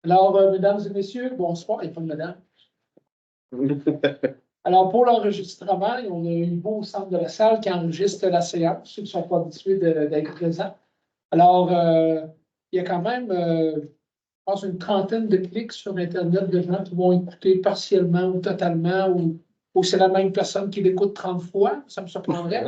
Alors, mesdames et messieurs, bonsoir, et pas de madame. Alors, pour l'enregistrement, on a une beau au centre de la salle qui enregistre la séance, ceux qui ne sont pas habitués d'être présents. Alors, il y a quand même, je pense, une trentaine de clics sur Internet de gens qui vont écouter partiellement ou totalement, ou c'est la même personne qui l'écoute 30 fois, ça me surprendrait.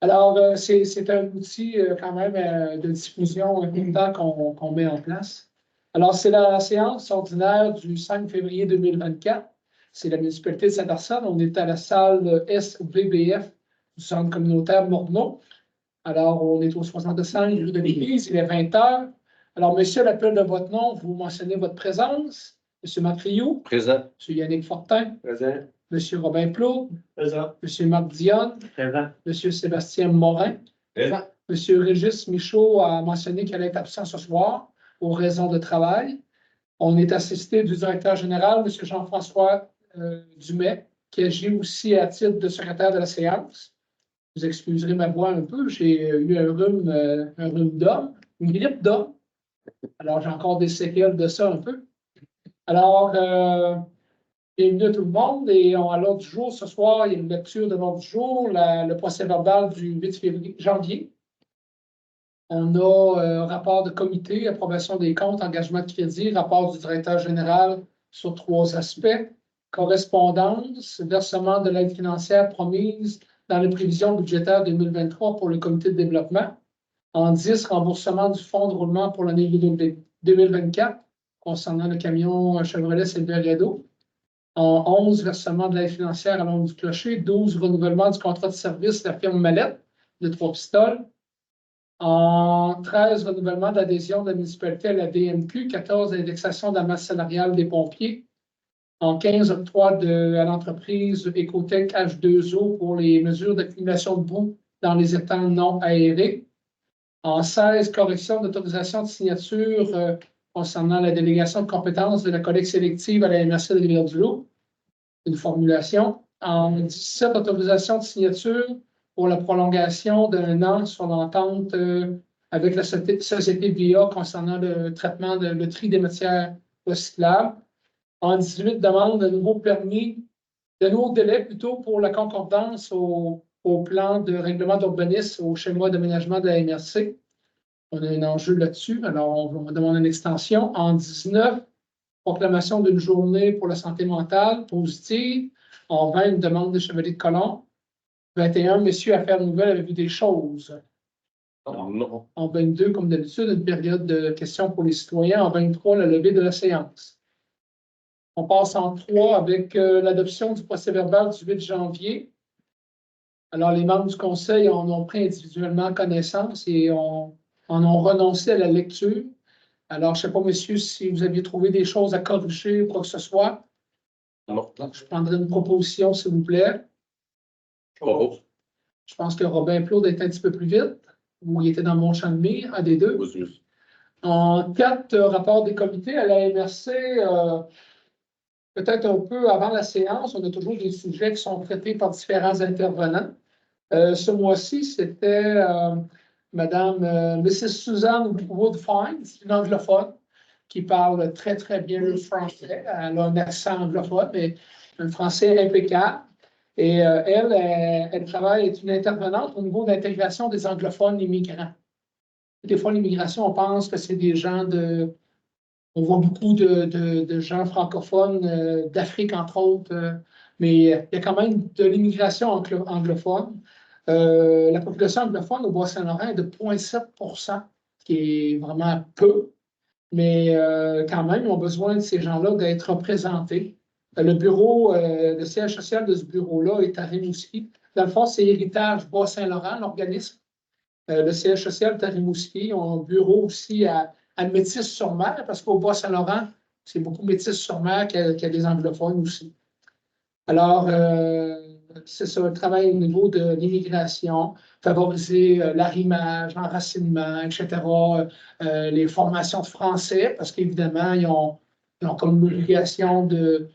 Alors, c'est un outil quand même de diffusion important qu'on met en place. Alors, c'est la séance ordinaire du 5 février 2024. C'est la municipalité de Saint-Arsène. On est à la salle SVBF du Centre communautaire Morneau. Alors, on est au 65 rue de l'Église. Il est 20 heures. Alors, monsieur, l'appel de votre nom, vous mentionnez votre présence. Monsieur Macriou. Présent. Monsieur Yannick Fortin. Présent. Monsieur Robin Plot. Présent. Monsieur Marc Dionne. Présent. Monsieur Sébastien Morin. Présent. Monsieur Régis Michaud a mentionné qu'elle est absent ce soir pour raison de travail. On est assisté du directeur général, monsieur Jean-François Dumais, qui agit aussi à titre de secrétaire de la séance. Vous excuserez ma voix un peu, j'ai eu un rhume d'homme, une grippe d'homme. Alors, j'ai encore des séquelles de ça un peu. Alors, bienvenue à tout le monde. Et à l'ordre du jour, ce soir, il y a une lecture de l'ordre du jour, le procès-verbal du 8 janvier. On a rapport de comité, approbation des comptes, engagement de crédit, rapport du directeur général sur 3 aspects, correspondance, versement de l'aide financière promise dans les prévisions budgétaires 2023 pour le comité de développement. En 10, remboursement du fonds de roulement pour l'année 2024 concernant le camion Chevrolet Silverado. En 11, versement de l'aide financière à l'onde du clocher. 12, renouvellement du contrat de service de la firme Mallette de 3 pistoles. En 13, renouvellement d'adhésion de la municipalité à la DMQ. 14, indexation de la masse salariale des pompiers. En 15, octroi à l'entreprise Ecotech H2O pour les mesures d'accumulation de boue dans les étangs non aérés. En 16, correction d'autorisation de signature concernant la délégation de compétences de la collecte sélective à la MRC de Rivière-du-Loup. Une formulation. En 17, autorisation de signature pour la prolongation d'1 an sur l'entente avec la société VIA concernant le traitement le tri des matières recyclables. En 18, demande de nouveaux permis, de nouveaux délais plutôt pour la concordance au plan de règlement d'urbanisme, au schéma d'aménagement de la MRC. On a un enjeu là-dessus, alors on va demander une extension. En 19, proclamation d'une journée pour la santé mentale positive. En 20, une demande des Chevaliers de Colomb. 21, messieurs, affaires nouvelles, avez vu des choses? Non. En 22, comme d'habitude, une période de questions pour les citoyens. En 23, la levée de la séance. On passe en 3 avec l'adoption du procès-verbal du 8 janvier. Alors, les membres du Conseil en ont pris individuellement connaissance et en ont renoncé à la lecture. Alors, je ne sais pas, messieurs, si vous aviez trouvé des choses à corriger ou quoi que ce soit. Non. Donc, je prendrai une proposition, s'il vous plaît. Je pense que Robin Plot est un petit peu plus vite, ou il était dans mon champ de mire, un des deux. Oui. En 4, rapport des comités à la MRC, peut-être un peu avant la séance, on a toujours des sujets qui sont traités par différents intervenants. Ce mois-ci, c'était Madame Mrs. Suzanne Woodfine, une anglophone, qui parle très, très bien le français. Elle a un accent anglophone, mais un français impeccable. Et elle travaille, est une intervenante au niveau d'intégration des anglophones immigrants. Des fois, l'immigration, on pense que c'est des gens on voit beaucoup de gens francophones, d'Afrique, entre autres, mais il y a quand même de l'immigration anglophone. La population anglophone au Bas-Saint-Laurent est de 0,7 %, ce qui est vraiment peu, mais quand même, ils ont besoin de ces gens-là d'être représentés. Le bureau, le siège social de ce bureau-là est à Rimouski. Dans le fond, c'est Héritage Bas-Saint-Laurent, l'organisme. Le siège social est à Rimouski. Ils ont un bureau aussi à Métis-sur-Mer, parce qu'au Bas-Saint-Laurent, c'est beaucoup Métis-sur-Mer qu'il y a des anglophones aussi. Alors, c'est ça, le travail au niveau de l'immigration, favoriser l'arrimage, l'enracinement, etc., les formations de français, parce qu'évidemment, ils ont comme obligation de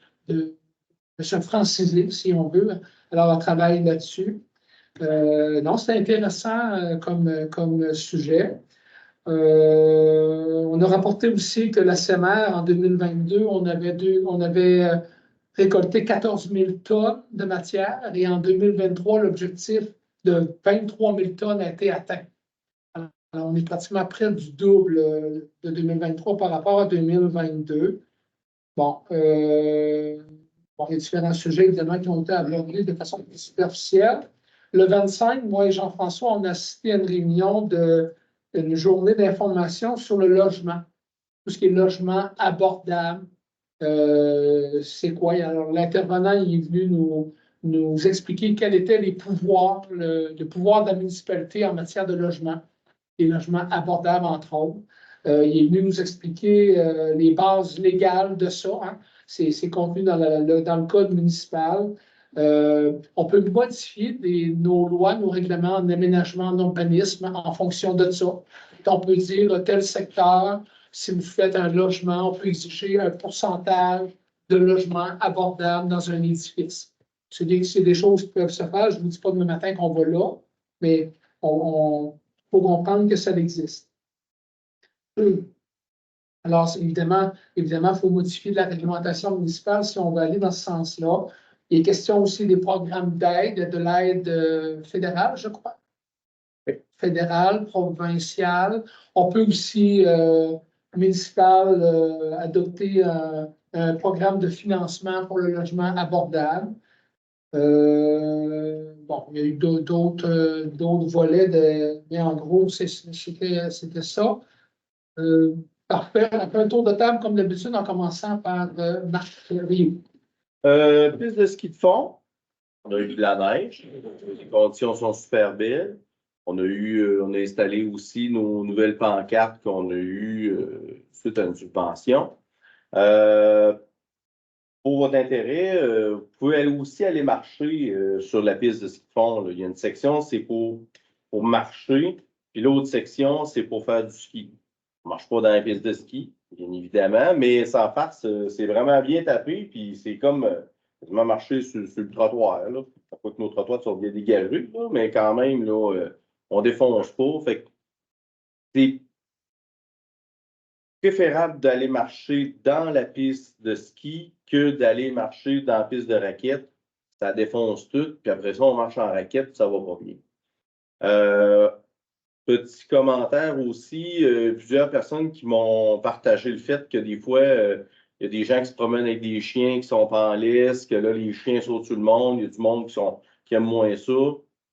se franciser, si on veut. Alors, on travaille là-dessus. Non, c'est intéressant comme sujet. On a rapporté aussi que la SEMER, en 2022, on avait récolté 14 000 tonnes de matière et en 2023, l'objectif de 23 000 tonnes a été atteint. Alors, on est pratiquement près du double de 2023 par rapport à 2022. Bon, il y a différents sujets, évidemment, qui ont été abordés de façon plus superficielle. Le 25, moi et Jean-François, on a assisté à une réunion une journée d'information sur le logement, tout ce qui est logement abordable. C'est quoi? Alors, l'intervenant il est venu nous expliquer quels étaient les pouvoirs, le pouvoir de la municipalité en matière de logement, les logements abordables, entre autres. Il est venu nous expliquer les bases légales de ça. Hein. C'est contenu dans le code municipal. On peut modifier nos lois, nos règlements en aménagement, en urbanisme en fonction de ça. On peut dire tel secteur, si vous faites un logement, on peut exiger un pourcentage de logements abordables dans un édifice. C'est des choses qui peuvent se faire. Je ne vous dis pas demain matin qu'on va là, mais il faut comprendre que ça existe. Alors, évidemment, il faut modifier la réglementation municipale si on veut aller dans ce sens-là. Il est question aussi des programmes d'aide, de l'aide fédérale, je crois. Fédérale, provinciale. On peut aussi, municipal, adopter un programme de financement pour le logement abordable. Bon, il y a eu d'autres volets, mais en gros, c'était ça. Parfait. On fait un tour de table comme d'habitude en commençant par Marc Rioux. Plus de ski de fond. On a eu de la neige. Les conditions sont super belles. On a installé aussi nos nouvelles pancartes qu'on a eues suite à une subvention. Pour votre intérêt, vous pouvez aussi aller marcher sur la piste de ski de fond. Là. Il y a une section, c'est pour marcher, puis l'autre section, c'est pour faire du ski. On ne marche pas dans la piste de ski, bien évidemment, mais sans farce, c'est vraiment bien tapé, puis c'est comme quasiment marcher sur le trottoir. Là. Pas que nos trottoirs sont bien dégagés, là, mais quand même, là, on ne défonce pas. Fait que c'est préférable d'aller marcher dans la piste de ski que d'aller marcher dans la piste de raquette. Ça défonce tout, puis après ça, on marche en raquette, puis ça va pas bien. Petit commentaire aussi, plusieurs personnes qui m'ont partagé le fait que des fois, il y a des gens qui se promènent avec des chiens qui sont pas en laisse, que là, les chiens sautent sur le monde, il y a du monde qui aime moins ça.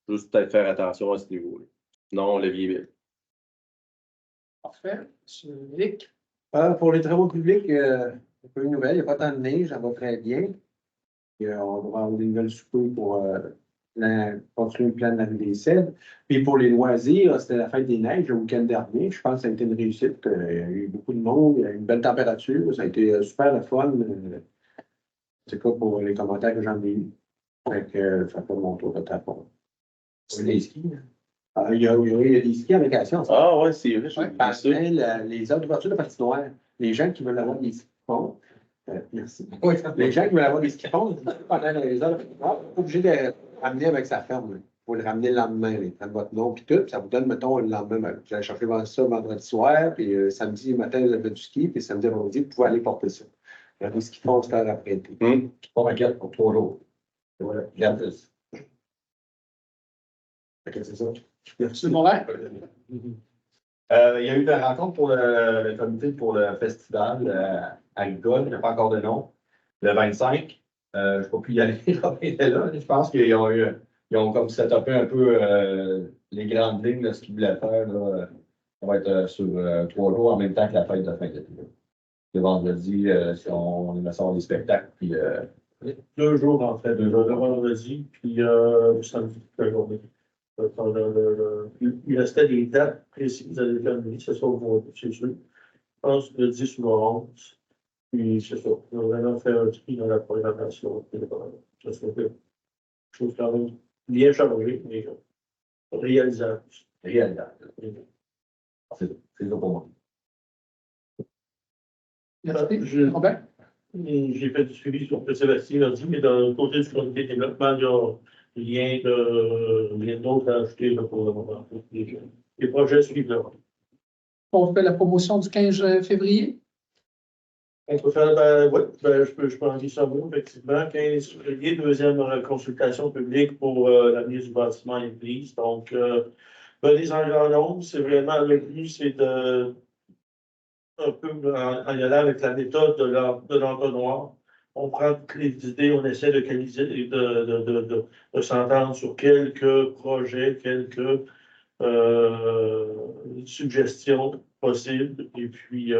Juste peut-être faire attention à ce niveau-là. Sinon, la vie est belle. Parfait. M. Luc. Pour les travaux publics, pas une nouvelle, il n'y a pas tant de neige, ça va très bien. Et, on va avoir des nouvelles soucoupes pour construire le plan de la rue des Cèdres. Puis pour les loisirs, c'était la fête des neiges le week-end dernier. Je pense que ça a été une réussite. Il y a eu beaucoup de monde, il y a eu une belle température. Ça a été super le fun. C'est quoi pour les commentaires que j'en ai eu. Ça fait mon tour de tapon. C'est des skis. Il y a des skis en location. Ah ouais, c'est vrai. Les autres ouvertures de patinoire, les gens qui veulent avoir des skis ponts, merci. Les gens qui veulent avoir des skis ponts, pendant les heures, pas obligé de ramener avec sa ferme. Il faut le ramener le lendemain. Ils prennent votre nom puis tout, puis ça vous donne, mettons, le lendemain. Vous allez chercher ça vendredi soir, puis samedi matin, vous avez du ski, puis samedi après-midi, vous pouvez aller porter ça. Il y a des skis ponts, c'est après. Pas inquiète pour 3 jours. Voilà, gratis. C'est ça. C'est bon, hein? Il y a eu une rencontre pour le comité pour le festival agricole, il n'y a pas encore de nom, le 25. Je n'ai pas pu y aller, Robin était là. Je pense qu'ils ont comme setupé un peu les grandes lignes de ce qu'ils voulaient faire. Là. Ça va être sur 3 jours en même temps que la fête de fin d'été. Le vendredi, on va sortir des spectacles. Puis, 2 jours en fait, 2 jours le vendredi, puis samedi, la journée. Il restait des dates précises à déterminer, c'est ça, c'est sûr. Je pense le 10 ou le 11. Puis c'est ça. On va vraiment faire un tri dans la programmation. Ça serait quelque chose quand même bien chargé, mais réalisable. réalisable. C'est ça pour moi. Merci. Robert? J'ai fait du suivi sur ce que Sébastien a dit, mais dans le côté du comité de développement, il y a rien d'autre à ajouter là, pour le moment. Les projets suivent là. On fait la promotion du 15 février. On peut faire, oui, je peux en dire ça mot, effectivement. 15 février, deuxième consultation publique pour l'avenir du bâtiment et l'église. Donc, venez en grand nombre. C'est vraiment le but, c'est de un peu en y allant avec la méthode de l'entonnoir. On prend toutes les idées, on essaie de qualiser, de s'entendre sur quelques projets, quelques suggestions possibles. Et puis,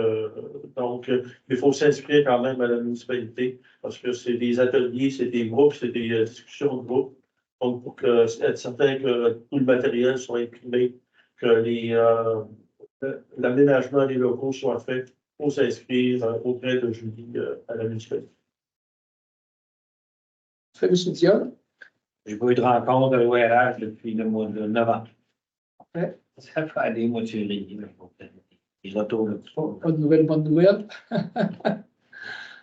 donc, il faut s'inscrire quand même à la municipalité parce que c'est des ateliers, c'est des groupes, c'est des discussions de groupe. Donc, pour être certain que tout le matériel soit imprimé, que l'aménagement des locaux soit fait, il faut s'inscrire auprès de Julie à la municipalité. Fait, M. Diol. J'ai pas eu de rencontre de l'ORH depuis le mois de novembre. Ouais. Ça fait des mois de février. Les retours là. Pas de nouvelles, bonnes nouvelles.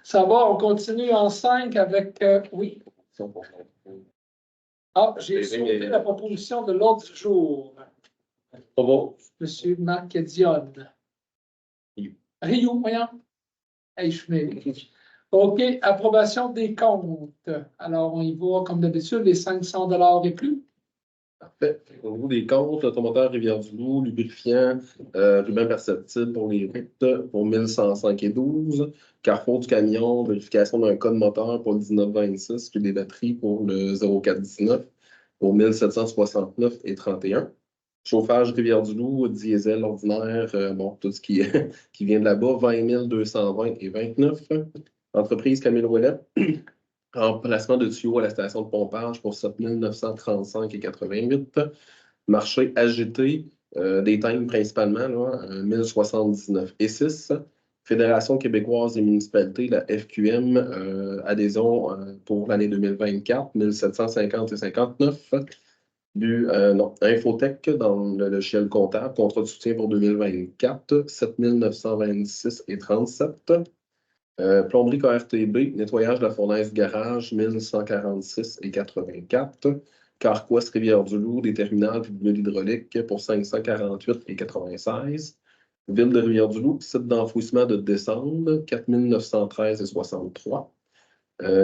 Ça va, on continue en 5 avec. Oui. Ah, j'ai sauté la proposition de l'ordre du jour. Bon. Monsieur Marc Dion. Rio, voyons. Hey, je mets. OK, approbation des comptes. Alors, on y va comme d'habitude, les 500 $ et plus. Parfait. Au niveau des comptes, l'automoteur Rivière-du-Loup, lubrifiant, ruban perceptible pour les routes pour 1105,12. Carrefour du camion, vérification d'un code moteur pour le 1926, puis des batteries pour le 0419 pour 1769,31. Chauffage Rivière-du-Loup, diesel ordinaire, bon, tout ce qui, qui vient de là-bas, 20 220,29. Entreprise Camille Ouellet, remplacement de tuyaux à la station de pompage pour 7 935,88. Marché agité, des timbres principalement, là, 1079,6. Fédération québécoise des municipalités, la FQM, adhésion pour l'année 2024, 1750,59. Infotech dans le logiciel comptable, contrat de soutien pour 2024, 7 926,37. Plomberie KRTB, nettoyage de la fournaise garage, 1146,84. Carquest Rivière-du-Loup, des terminales et de l'hydraulique pour 548,96. Ville de Rivière-du-Loup, site d'enfouissement de descente, 4913,63.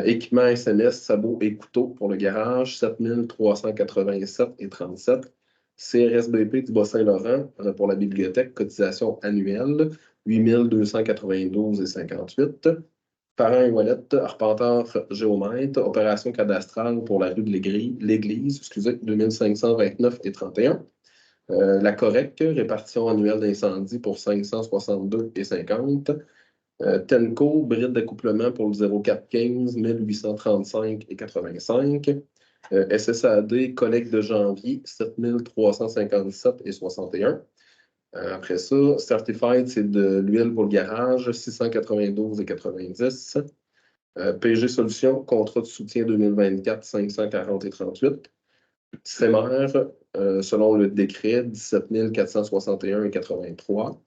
Équipement SMS, sabots et couteaux pour le garage, 7387,37. CRSBP du Bas-Saint-Laurent pour la bibliothèque, cotisation annuelle, 8292,58. Parents et Ouellet, arpenteur géomètre, opération cadastrale pour la rue de l'Église, 2529,31. La Correc, répartition annuelle d'incendie pour 562,50. Tenco, bride d'accouplement pour le 0415, 1835,85. SSAD, collecte de janvier, 7357,61. Après ça, Certified, c'est de l'huile pour le garage, 692,90. PG Solutions, contrat de soutien 2024, 540,38. CEMER, selon le décret, 17 461,83.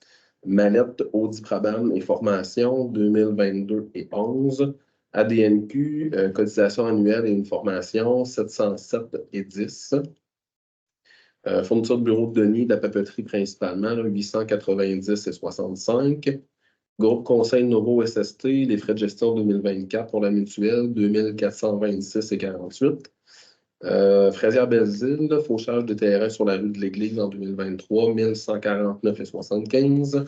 Manette Audi Prabam et formation 2022 et 11. ADNQ, cotisation annuelle et une formation 707,10. Fourniture de bureau de Denis, de la papeterie principalement, 890,65. Groupe Conseil Novo SST, les frais de gestion 2024 pour la mutuelle, 2426,48. Fraisière-Belleville, fauchage de terrain sur la rue de l'Église en 2023, 1149,75.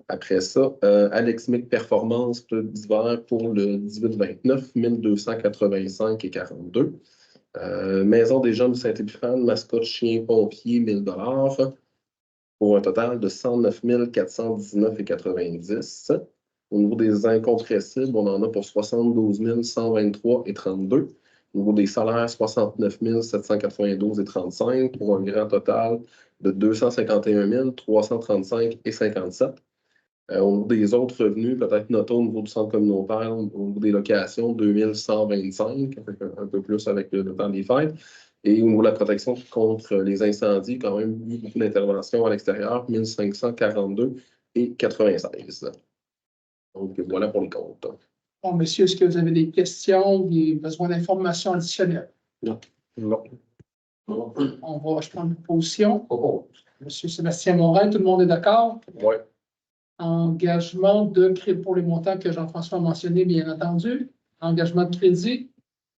Après ça, Alex Mick Performance d'hiver pour le 18-29, 1285,42. Maison des jeunes de Saint-Épiphane, mascotte chien pompier, 1000 $ pour un total de 109 419,90. Au niveau des incompressibles, on en a pour 72 123,32. Au niveau des salaires, 69 792,35 pour un grand total de 251 335,57. Au niveau des autres revenus, peut-être noté au niveau du centre communautaire, au niveau des locations, 2125, un peu plus avec le temps des fêtes. Et au niveau de la protection contre les incendies, quand même eu beaucoup d'interventions à l'extérieur, 1542,96. Donc voilà pour les comptes. Bon, monsieur, est-ce que vous avez des questions ou des besoins d'informations additionnelles? Non. On va, je prends une position. Monsieur Sébastien Morin, tout le monde est d'accord? Oui. Engagement de crédit pour les montants que Jean-François a mentionné, bien entendu. Engagement de crédit.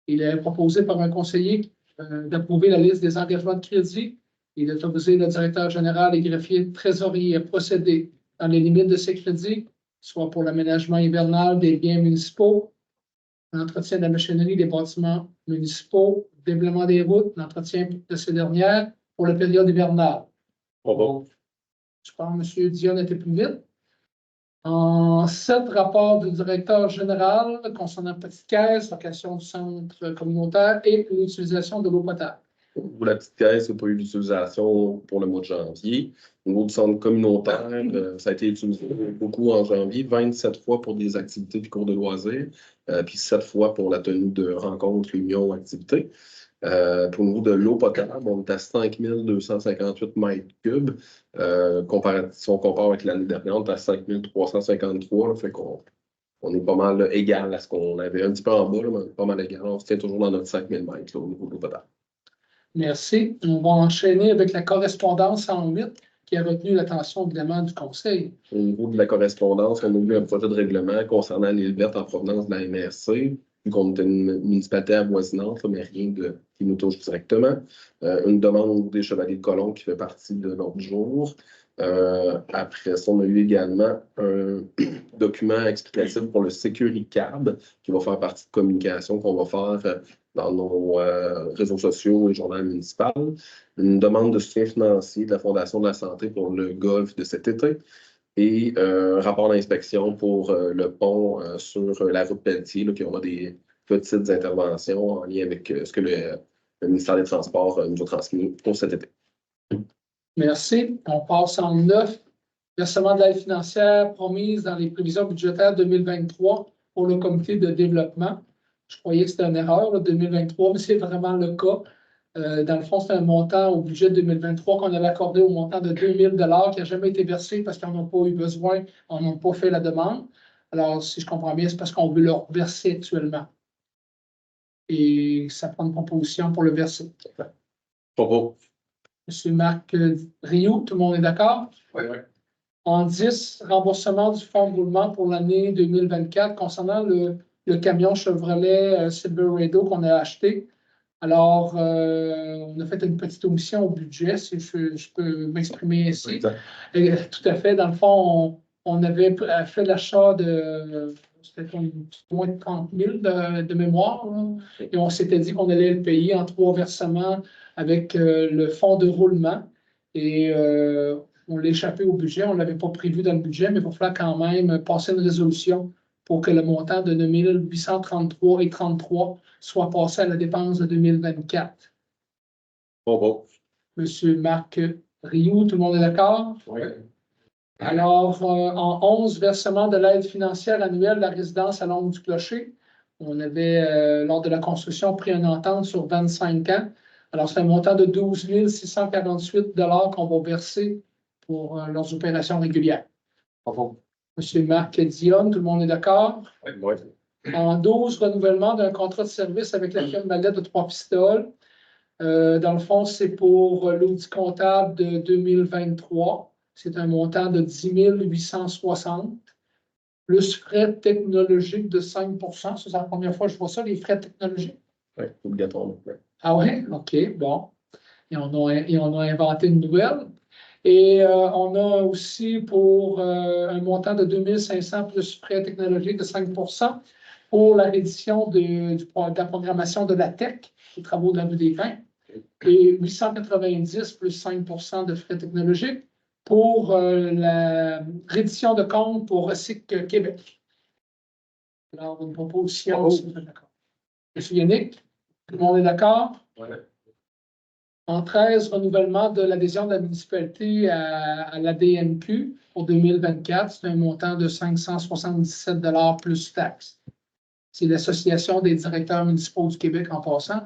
Il est proposé par un conseiller d'approuver la liste des engagements de crédit. Il est autorisé le directeur général et greffier trésorier à procéder dans les limites de ces crédits, soit pour l'aménagement hivernal des biens municipaux, l'entretien de la machinerie des bâtiments municipaux, le développement des routes, l'entretien de ces dernières pour la période hivernale. Bon. Je pense que M. Dion était plus vite. En 7, rapport du directeur général concernant Petite Caisse, location du centre communautaire et l'utilisation de l'eau potable. Pour la petite caisse, il n'y a pas eu d'utilisation pour le mois de janvier. Au niveau du centre communautaire, ça a été utilisé beaucoup en janvier, 27 fois pour des activités et cours de loisirs, puis 7 fois pour la tenue de rencontres, réunions, activités. Pour le niveau de l'eau potable, on est à 5 258 mètres cubes. Si on compare avec l'année dernière, on est à 5 353. Là, fait qu'on est pas mal égal à ce qu'on avait un petit peu en bas, là, mais on est pas mal égal. On se tient toujours dans notre 5 000 mètres là, au niveau de l'eau potable. Merci. On va enchaîner avec la correspondance 108 qui a retenu l'attention évidemment du Conseil. Au niveau de la correspondance, on a eu un projet de règlement concernant l'île verte en provenance de la MRC, vu qu'on est une municipalité avoisinante, mais rien qui nous touche directement. Une demande des Chevaliers de Colomb qui fait partie de l'ordre du jour. Après ça, on a eu également un document explicatif pour le Securicab qui va faire partie de communication qu'on va faire dans nos réseaux sociaux et journal municipal. Une demande de soutien financier de la Fondation de la santé pour le golf de cet été. Et un rapport d'inspection pour le pont sur la route Pelletier, là, qui aura des petites interventions en lien avec ce que le ministère des Transports nous a transmis pour cet été. Merci. On passe en 9. Versement de l'aide financière promise dans les prévisions budgétaires 2023 pour le comité de développement. Je croyais que c'était une erreur, là, 2023, mais c'est vraiment le cas. Dans le fond, c'est un montant au budget 2023 qu'on avait accordé au montant de 2 000 qui n'a jamais été versé parce qu'ils n'en ont pas eu besoin, on n'a pas fait la demande. Alors, si je comprends bien, c'est parce qu'on veut le verser actuellement. Et ça prend une proposition pour le verser. Bon. Monsieur Marc Rioux, tout le monde est d'accord? Oui. En 10, remboursement du fonds de roulement pour l'année 2024 concernant le camion Chevrolet Silverado qu'on a acheté. Alors, on a fait une petite omission au budget, si je peux m'exprimer ici. Tout à fait. Dans le fond, on avait fait l'achat de moins de 30 000 de mémoire. Là, et on s'était dit qu'on allait le payer en 3 versements avec le fonds de roulement. Et on l'a échappé au budget. On ne l'avait pas prévu dans le budget, mais il va falloir quand même passer une résolution pour que le montant de 9 833,33 soit passé à la dépense de 2024. Bon. Monsieur Marc Rioux, tout le monde est d'accord? Oui. Alors, en 11, versement de l'aide financière annuelle de la résidence à l'ombre du clocher. On avait, lors de la construction, pris une entente sur 25 ans. Alors, c'est un montant de 12 648 qu'on va verser pour leurs opérations régulières. Bon. Monsieur Marc Dion, tout le monde est d'accord? Oui. En 12, renouvellement d'un contrat de service avec la firme Mallette de Trois-Pistoles. Dans le fond, c'est pour l'audit comptable de 2023. C'est un montant de 10 860, plus frais technologiques de 5 Ça, c'est la première fois que je vois ça, les frais technologiques. Oui, obligatoire. Ouais. Ah oui? OK, bon. Et on a inventé une nouvelle. Et on a aussi pour un montant de 2 500 plus frais technologiques de 5 pour la réédition de la programmation de la TEC, les travaux de la rue des Pins, et 890 plus 5 de frais technologiques pour la réédition de compte pour Recyc Québec. Alors, une proposition. D'accord. Monsieur Yannick, tout le monde est d'accord? Oui. En 13, renouvellement de l'adhésion de la municipalité à l'ADMQ pour 2024. C'est un montant de 577 plus taxes. C'est l'Association des directeurs municipaux du Québec en passant.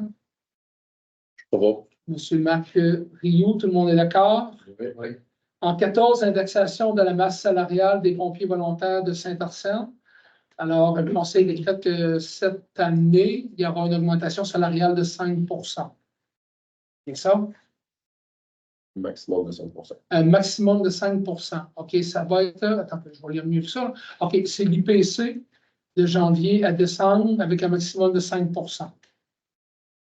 Bon. Monsieur Marc Rioux, tout le monde est d'accord? Oui. En 14, indexation de la masse salariale des pompiers volontaires de Saint-Arsène. Alors, le Conseil décrète que cette année, il y aura une augmentation salariale de 5 C'est ça? Maximum de 5%. Un maximum de 5%. OK, ça va être, attends, je vais lire mieux que ça. OK, c'est l'IPC de janvier à décembre avec un maximum de 5%.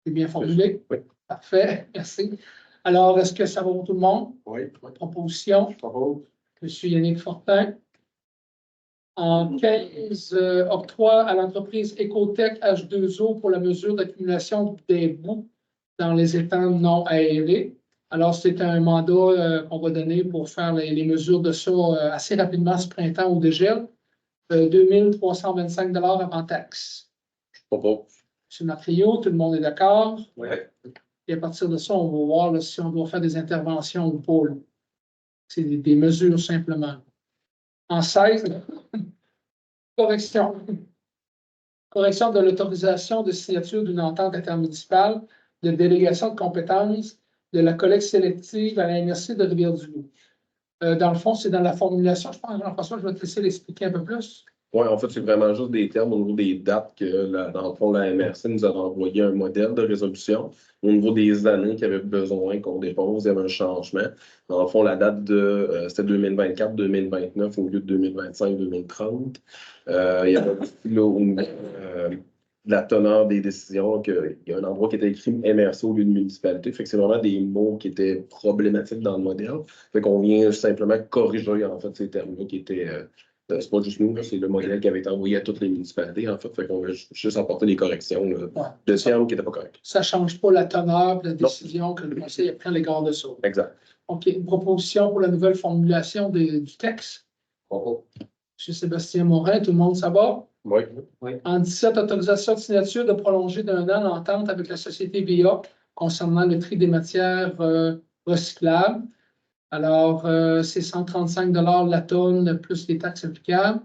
C'est bien formulé? Oui. Parfait, merci. Alors, est-ce que ça va pour tout le monde? Oui. Proposition? Je propose. Monsieur Yannick Fortin. En 15, octroi à l'entreprise Ecotech H2O pour la mesure d'accumulation des boues dans les étangs non aérés. Alors, c'est un mandat qu'on va donner pour faire les mesures de ça assez rapidement ce printemps au dégel. 2 325 avant taxe. Je propose. M. Matrio, tout le monde est d'accord? Oui. Et à partir de ça, on va voir là, si on doit faire des interventions ou pas. C'est des mesures simplement. En 16, correction. Correction de l'autorisation de signature d'une entente intermunicipale de délégation de compétences de la collecte sélective à la MRC de Rivière-du-Loup. Dans le fond, c'est dans la formulation. Je pense, Jean-François, je vais te laisser l'expliquer un peu plus. Oui, en fait, c'est vraiment juste des termes au niveau des dates que, dans le fond, la MRC nous a envoyé un modèle de résolution. Au niveau des années qu'il y avait besoin qu'on dépose, il y avait un changement. Dans le fond, la date c'était 2024-2029 au lieu de 2025-2030. Il y avait aussi là, au niveau de la teneur des décisions, qu'il y a un endroit qui était écrit MRC au lieu de municipalité. Fait que c'est vraiment des mots qui étaient problématiques dans le modèle. Fait qu'on vient simplement corriger, en fait, ces termes-là qui étaient... c'est pas juste nous, là, c'est le modèle qui avait été envoyé à toutes les municipalités, en fait. Fait qu'on va juste apporter des corrections de termes qui n'étaient pas corrects. Ça ne change pas la teneur de la décision que le Conseil prend à l'égard de ça. Exact. OK. Une proposition pour la nouvelle formulation du texte. Propose. M. Sébastien Morin, tout le monde, ça va? Oui. En 17, autorisation de signature de prolonger d'un an l'entente avec la société VIA concernant le tri des matières recyclables. Alors, c'est 135 la tonne plus les taxes applicables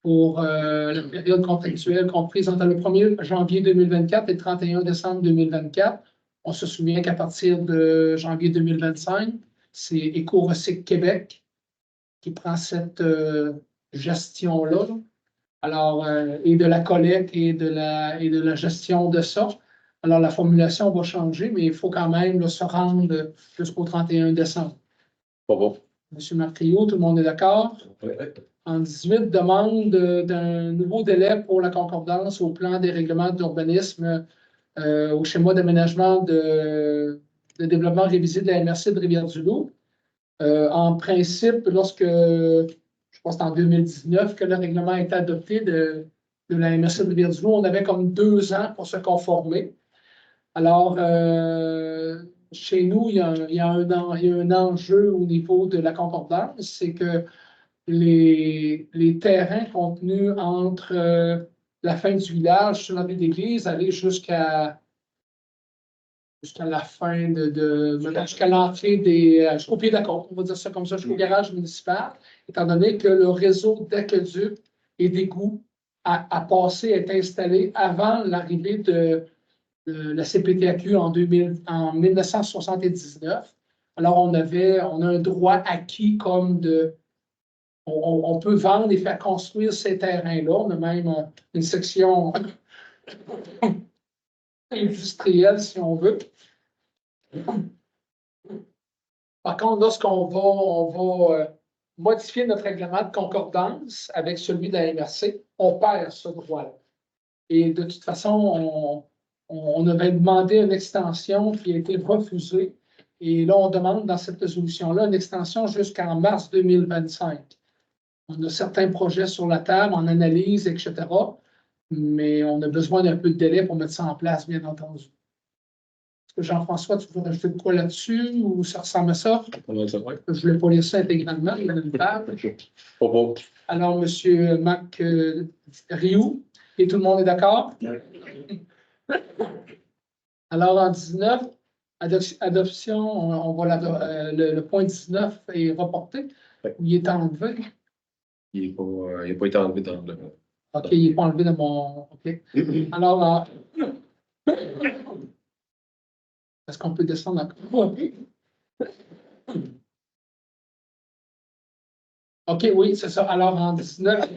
pour la période contractuelle comprise entre le 1er janvier 2024 et le 31 décembre 2024. On se souvient qu'à partir de janvier 2025, c'est Éco-Recycle Québec qui prend cette gestion-là. Alors, et de la collecte et de la gestion de ça. Alors, la formulation va changer, mais il faut quand même là, se rendre jusqu'au 31 décembre. Pas bon. M. Martriot, tout le monde est d'accord? Oui. En 18, demande d'un nouveau délai pour la concordance au plan des règlements d'urbanisme, au schéma d'aménagement de développement révisé de la MRC de Rivière-du-Loup. En principe, lorsque, je pense que c'est en 2019 que le règlement a été adopté de la MRC de Rivière-du-Loup, on avait comme 2 ans pour se conformer. Alors, chez nous, il y a un enjeu au niveau de la concordance, c'est que les terrains contenus entre la fin du village sur la rue d'église, aller jusqu'à la fin jusqu'à l'entrée jusqu'au pied de la côte, on va dire ça comme ça, jusqu'au garage municipal, étant donné que le réseau d'aqueduc et d'égouts a passé, est installé avant l'arrivée de la CPTAQ en 1979. Alors, on a un droit acquis comme on peut vendre et faire construire ces terrains-là. On a même une section industrielle, si on veut. Par contre, lorsqu'on va modifier notre règlement de concordance avec celui de la MRC, on perd ce droit-là. Et de toute façon, on avait demandé une extension qui a été refusée. Et là, on demande dans cette résolution-là une extension jusqu'en mars 2025. On a certains projets sur la table, en analyse, etc. Mais on a besoin d'un peu de délai pour mettre ça en place, bien entendu. Est-ce que Jean-François, tu veux rajouter de quoi là-dessus ou ça ressemble à ça? Je ne voulais pas lire ça intégralement, il y en a une page. Alors, M. Mac Rioux, et tout le monde est d'accord? Alors, en 19, adoption, le point 19 est reporté, ou il est enlevé? Il n'a pas été enlevé dans le... OK, il n'est pas enlevé dans mon... OK. Alors, est-ce qu'on peut descendre encore? OK, oui, c'est ça. Alors, en 19...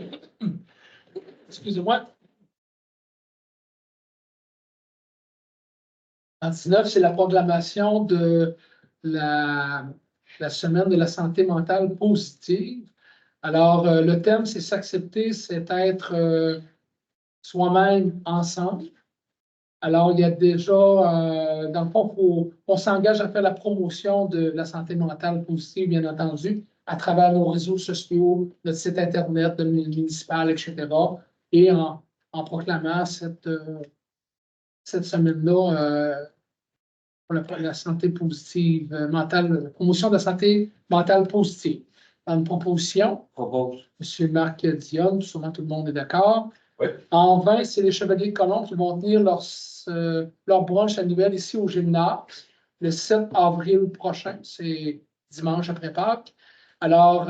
Excusez-moi. En 19, c'est la proclamation de la semaine de la santé mentale positive. Alors, le thème, c'est s'accepter, c'est être soi-même ensemble. Alors, il y a déjà, dans le fond, on s'engage à faire la promotion de la santé mentale positive, bien entendu, à travers nos réseaux sociaux, notre site Internet, le municipal, etc. Et en proclamant cette semaine-là pour la santé positive mentale, la promotion de la santé mentale positive. Dans une proposition, M. Marc Dionne, sûrement tout le monde est d'accord. Oui. En 20, c'est les Chevaliers de Colombe qui vont tenir leur brunch annuel ici au gymnase le 7 avril prochain. C'est dimanche après Pâques. Alors,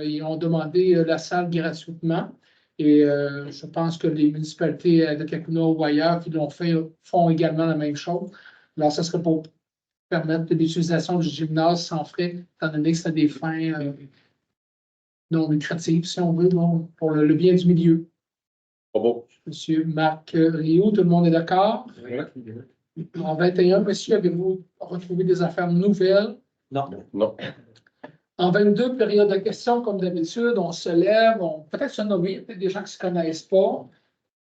ils ont demandé la salle gratuitement. Et je pense que les municipalités de Kakuna ou ailleurs qui l'ont fait font également la même chose. Alors, ce serait pour permettre l'utilisation du gymnase sans frais, étant donné que c'est des fins non lucratives, si on veut, pour le bien du milieu. Bon. Monsieur Marc Rio, tout le monde est d'accord? En 21, monsieur, avez-vous retrouvé des affaires nouvelles? Non. Non. En 22, période de questions, comme d'habitude, on se lève, on peut-être se nommer, peut-être des gens qui ne se connaissent pas.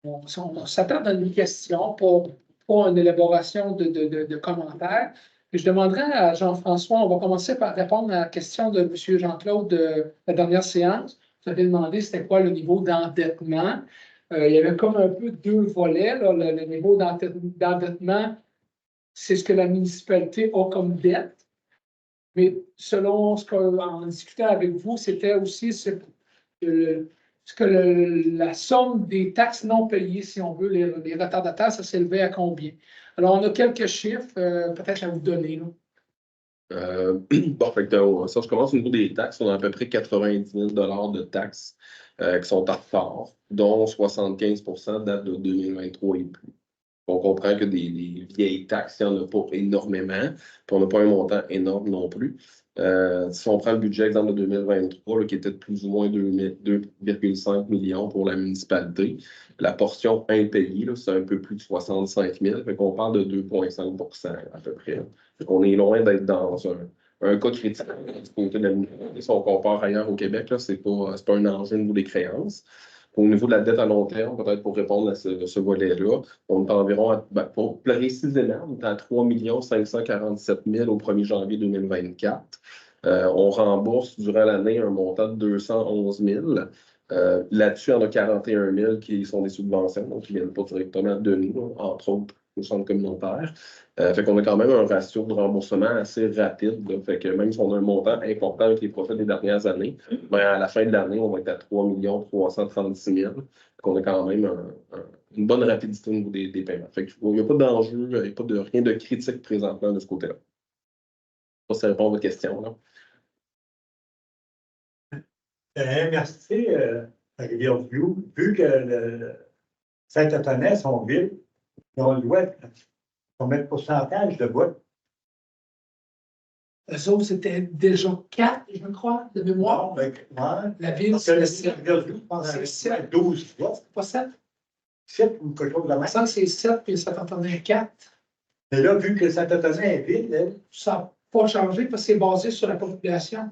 On s'attend à une question pour une élaboration de commentaires. Et je demanderai à Jean-François, on va commencer par répondre à la question de M. Jean-Claude de la dernière séance. Vous avez demandé c'était quoi le niveau d'endettement. Il y avait comme un peu deux volets. Là. Le niveau d'endettement, c'est ce que la municipalité a comme dette. Mais selon ce qu'on discutait avec vous, c'était aussi la somme des taxes non payées, si on veut, les retardataires, ça s'élevait à combien? Alors, on a quelques chiffres, peut-être à vous donner. Bon, fait que, ça, je commence au niveau des taxes. On a à peu près 90 000 de taxes qui sont en retard, dont 75 datent de 2023 et plus. On comprend que des vieilles taxes, il n'y en a pas énormément, puis on n'a pas un montant énorme non plus. Si on prend le budget, exemple, de 2023, là, qui était de plus ou moins 2,5 millions pour la municipalité, la portion impayée, c'est un peu plus de 65 000, fait qu'on parle de 2,5 à peu près. On est loin d'être dans un cas critique du côté de la municipalité. Si on compare ailleurs au Québec, ce n'est pas un enjeu au niveau des créances. Au niveau de la dette à long terme, peut-être pour répondre à ce volet-là, on est environ, pour précisément, on est à 3 547 000 au 1er janvier 2024. On rembourse durant l'année un montant de 211 000. Là-dessus, il y en a 41 000 qui sont des subventions, donc qui ne viennent pas directement de nous, entre autres au centre communautaire. Fait qu'on a quand même un ratio de remboursement assez rapide. Là. Fait que même si on a un montant important avec les profits des dernières années, ben à la fin de l'année, on va être à 3 336 000. Fait qu'on a quand même une bonne rapidité au niveau des paiements. Fait qu'il n'y a pas d'enjeu, il n'y a pas rien de critique présentement de ce côté-là. Ça répond à votre question. Là. Merci, Rivière-du-Loup. Vu que Saint-Antonin, son ville, on doit combien de pourcentage de vote? Eux autres, c'était déjà 4, je crois, de mémoire. La ville, c'est c'est 12 votes. pas 7. 7 ou quelque chose de la même. Ça, c'est 7, puis Saint-Antonin 4. Mais là, vu que Saint-Antonin est vide, ça n'a pas changé parce que c'est basé sur la population.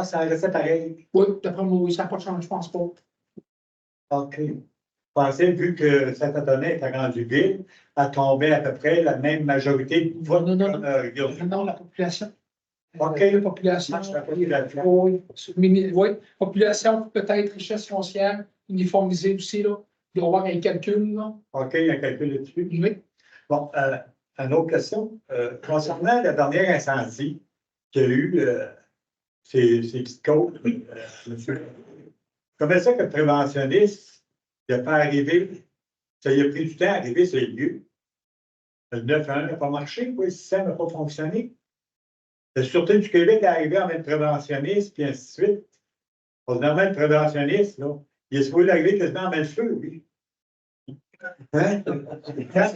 ça restait pareil. Oui, d'après moi, oui, ça n'a pas changé, je pense pas. OK. Je pensais, vu que Saint-Antonin était rendu vide, elle tombait à peu près la même majorité de votes. Non, comme, la population. OK. La population. Oui, population, peut-être richesse foncière, uniformisée aussi, là. Il doit y avoir un calcul, là. OK, il y a un calcul là-dessus. Oui. Bon, une autre question. Concernant la dernière incendie qu'il y a eu, ces petites côtes, monsieur, comment ça que le préventionniste, il n'a pas arrivé, ça lui a pris du temps à arriver sur les lieux. Le 9-1 n'a pas marché, quoi, le système n'a pas fonctionné. La Sûreté du Québec est arrivée en même préventionniste, puis ainsi de suite. Ordinairement, le préventionniste, là, il est supposé arriver quasiment en même feu, lui. Hein? Quand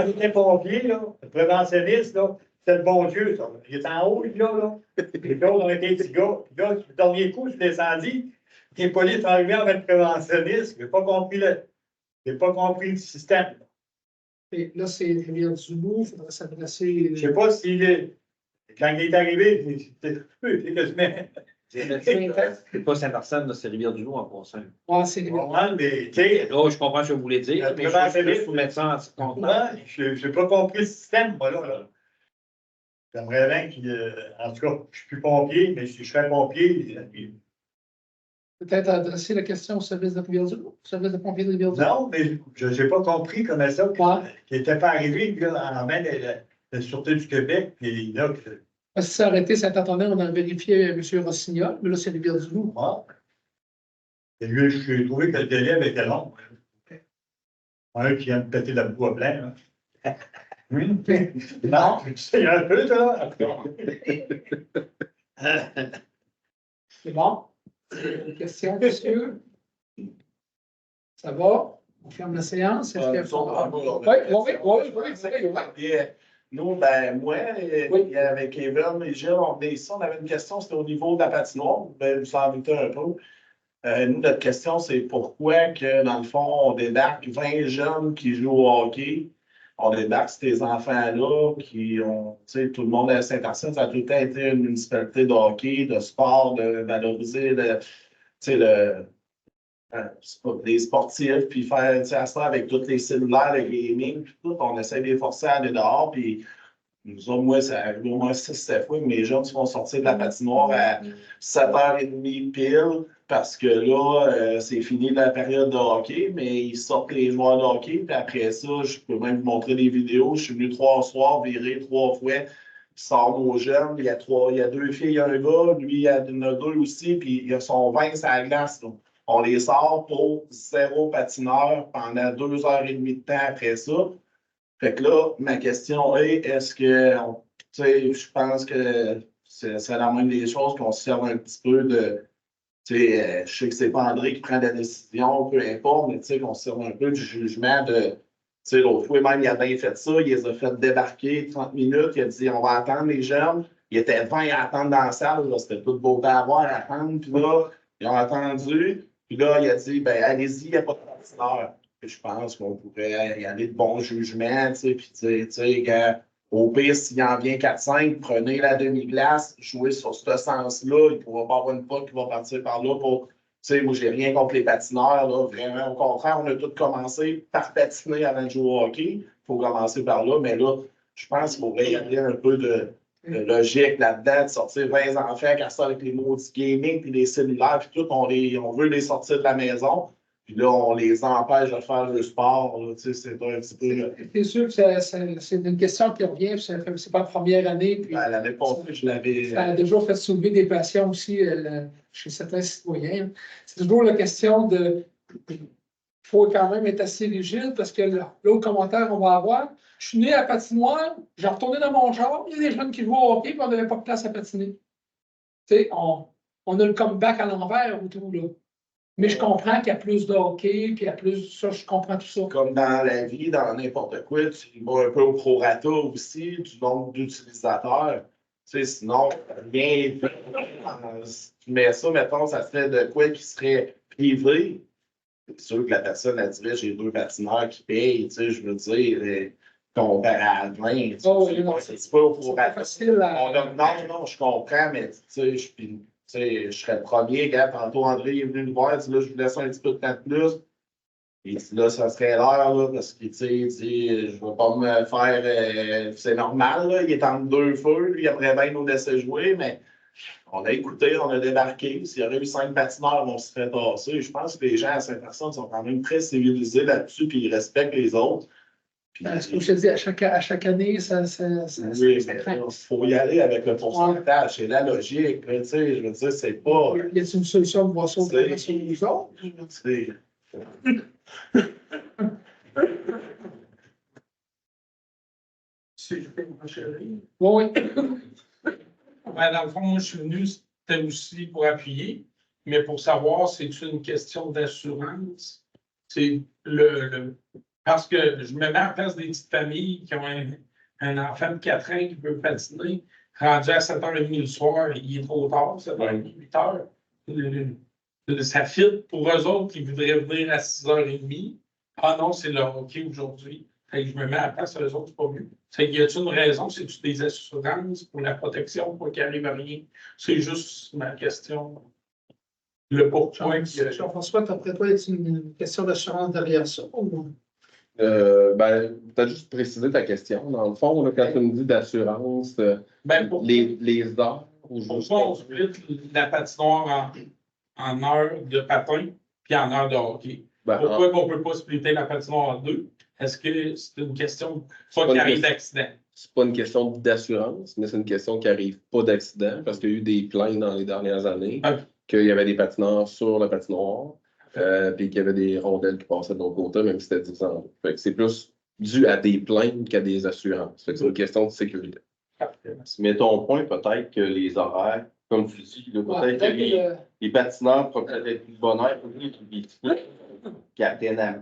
j'étais pompier, là, le préventionniste, là, c'était le bon Dieu, ça. Il était en haut, là. Les gars, on était des petits gars. Puis là, le dernier coup, je descendis. Les polices sont arrivés avec le préventionniste. Je n'ai pas compris le système. Et là, c'est Rivière-du-Loup, il faudrait s'adresser. Je sais pas s'il est, quand il est arrivé, c'est quasiment. C'est pas Saint-Arsène, c'est Rivière-du-Loup en passant. Ouais, c'est Rivière. Normal, mais, tu sais, Là, je comprends ce que vous voulez dire, mais je veux juste vous mettre ça en compte. moi, je n'ai pas compris le système, moi, là. J'aimerais bien en tout cas, je suis plus pompier, mais si je serais pompier, Peut-être adresser la question au service de Rivière-du-Loup, au service de pompiers de Rivière-du-Loup. non, mais je n'ai pas compris comment ça, Ouais. qui n'était pas arrivé, là, en main de la Sûreté du Québec, puis là, Si c'est arrêté Saint-Antonin, on a vérifié M. Rossignol, mais là, c'est Rivière-du-Loup. moi, et lui, j'ai trouvé que le délai avait été long. Un qui vient de péter la boue à plein, là. Non, c'est un peu, là. C'est bon? Une question, monsieur? Ça va? On ferme la séance? Est-ce qu'il y a... Nous, ben, moi, et avec Evan et Gilles, on venait ici, on avait une question, c'était au niveau de la patinoire, ben, vous en doutez un peu. Nous, notre question, c'est pourquoi que, dans le fond, on débarque 20 jeunes qui jouent au hockey, on débarque ces enfants-là qui ont, tu sais, tout le monde à Saint-Arsène, ça a tout le temps été une municipalité de hockey, de sport, de valoriser, tu sais, les sportifs, puis faire ça avec tous les cellulaires, le gaming, puis tout, on essaie de les forcer à aller dehors, puis nous autres, moi, ça arrive au moins 6-7 fois que mes jeunes se font sortir de la patinoire à 7h30 pile, parce que là, c'est fini la période de hockey, mais ils sortent les joueurs de hockey, puis après ça, je peux même vous montrer des vidéos, je suis venu 3 soirs, viré 3 fois, puis sort nos jeunes, il y a 2 filles, un gars, lui, il y en a 2 aussi, puis ils sont 20 sur la glace, là. On les sort pour 0 patineur pendant 2h30 de temps après ça. Fait que là, ma question est, est-ce que, tu sais, je pense que c'est la moindre des choses qu'on se serve un petit peu de, tu sais, je sais que c'est pas André qui prend la décision, peu importe, mais tu sais, qu'on se serve un peu du jugement de, tu sais, l'autre fois même, il a bien fait ça, il les a fait débarquer 30 minutes, il a dit, on va attendre les jeunes. Il était 20 à attendre dans la salle, là, c'était tout beau à voir, à attendre, puis là, ils ont attendu. Puis là, il a dit, ben allez-y, il n'y a pas de patineur. Je pense qu'on pourrait y aller de bon jugement, tu sais, puis tu sais, au pire, s'il en vient 4-5, prenez la demi-glace, jouez sur ce sens-là, il ne pourra pas avoir une pote qui va partir par là pour, tu sais, moi, j'ai rien contre les patineurs, là, vraiment, au contraire, on a tous commencé par patiner avant de jouer au hockey, il faut commencer par là, mais là, je pense qu'il faudrait y aller un peu de logique là-dedans, de sortir 20 enfants qui sortent avec les maudits gaming puis les cellulaires, puis tout, on veut les sortir de la maison, puis là, on les empêche de faire le sport, là, tu sais, c'est un petit peu... C'est sûr que c'est une question qui revient, c'est pas la première année. Puis ben, l'année passée, je l'avais... Ça a déjà fait soulever des passions aussi chez certains citoyens. C'est toujours la question de... Il faut quand même être assez rigide parce que l'autre commentaire qu'on va avoir, je suis né à patinoire, j'ai retourné dans mon char, il y a des jeunes qui jouent au hockey, puis on n'avait pas de place à patiner. Tu sais, on a le comeback à l'envers autour, là. Mais je comprends qu'il y a plus de hockey, puis il y a plus ça, je comprends tout ça. Comme dans la vie, dans n'importe quoi, tu vas un peu au prorata aussi, du nombre d'utilisateurs. Tu sais, sinon, rien. Si tu mets ça, mettons, ça serait de quoi qui serait privé. C'est sûr que la personne, elle dirait, j'ai 2 patineurs qui payent, tu sais, je veux dire, comparé à 20, tu sais, c'est pas au prorata. Non, je comprends, mais tu sais, je serais le premier, gars, tantôt André est venu nous voir, il dit là, je vous laisse un petit peu de temps de plus. Il dit là, ça serait l'heure, là, parce qu'il dit, je ne vais pas me faire. C'est normal, là, il est entre 2 feux, lui, après 20 nous laisser jouer, mais on a écouté, on a débarqué. S'il y aurait eu 5 patineurs, on se ferait tasser. Je pense que les gens à Saint-Arsène sont quand même très civilisés là-dessus, puis ils respectent les autres. Ce que je te dis, à chaque année, oui, mais il faut y aller avec le pourcentage, c'est la logique. Tu sais, je veux dire, c'est pas. Y a-t-il une solution pour voir ça autrement sur nous autres? Oui. Ben, dans le fond, moi, je suis venu, c'était aussi pour appuyer, mais pour savoir si c'est une question d'assurance. C'est parce que je me mets en place des petites familles qui ont un enfant de 4 ans qui veut patiner, rendu à 7h30 le soir, il est trop tard, 7h30, 8h. Ça fit pour eux autres qui voudraient venir à 6h30. Ah non, c'est le hockey aujourd'hui. Fait que je me mets à la place, eux autres, c'est pas mieux. C'est qu'il y a-t-il une raison? C'est-tu des assurances pour la protection, pour qu'il arrive à rien? C'est juste ma question. Le pourquoi. Jean-François, d'après toi, y a-t-il une question d'assurance derrière ça? Ben, peut-être juste préciser ta question. Dans le fond, là, quand tu me dis d'assurance, Ben, les heures ou pourquoi on split la patinoire en heures de patin puis en heures de hockey? Ben, Pourquoi on ne peut pas splitter la patinoire en deux? Est-ce que c'est une question pas pas qu'il une arrive question. d'accident? C'est pas une question d'assurance, mais c'est une question qui arrive pas d'accident parce qu'il y a eu des plaintes dans les dernières années qu'il y avait des patineurs sur la patinoire, puis qu'il y avait des rondelles qui passaient de l'autre côté, même si c'était 10 ans. Fait que c'est plus dû à des plaintes qu'à des assurances. Fait que c'est une question de sécurité. Mais ton point, peut-être que les horaires, comme tu dis, là, peut-être que les patineurs profitent d'être plus bonheur pour les petits qui atteignent à.